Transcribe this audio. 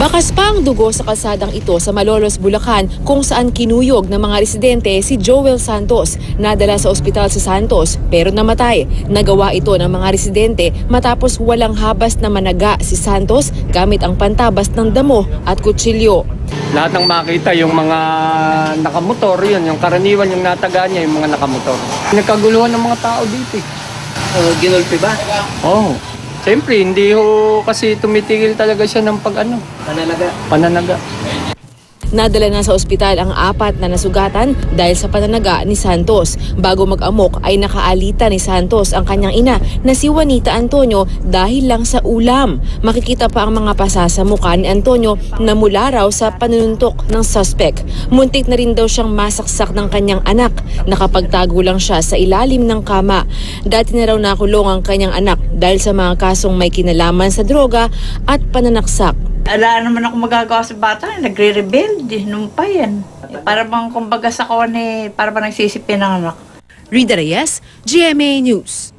Bakas pa ang dugo sa kalsadang ito sa Malolos, Bulacan kung saan kinuyog ng mga residente si Joel Santos. Nadala sa ospital sa Santos pero namatay. Nagawa ito ng mga residente matapos walang habas na managa si Santos gamit ang pantabas ng damo at kutsilyo. Lahat ng makita, yung mga nakamotor, yun, yung karaniwan yung nataga niya, yung mga nakamotor. Nagkaguluhan ng mga tao dito. Ginulpi ba? Oo. Siyempre, hindi ho kasi tumitigil talaga siya ng pananaga. Nadala na sa ospital ang 4 na nasugatan dahil sa pananaga ni Santos. Bago mag-amok ay nakaalita ni Santos ang kanyang ina na si Juanita Antonio dahil lang sa ulam. Makikita pa ang mga pasa sa mukha ni Antonio na mula raw sa panununtok ng suspect. Muntik na rin daw siyang masaksak ng kanyang anak. Nakapagtago lang siya sa ilalim ng kama. Dati na raw nakulong ang kanyang anak dahil sa mga kasong may kinalaman sa droga at pananaksak. Ala naman ako magagawa sa bata, nagre-rebel, nung pa yan. Para bang kumbaga sa kone, para bang nagsisipin ng anak. Rida Reyes, GMA News.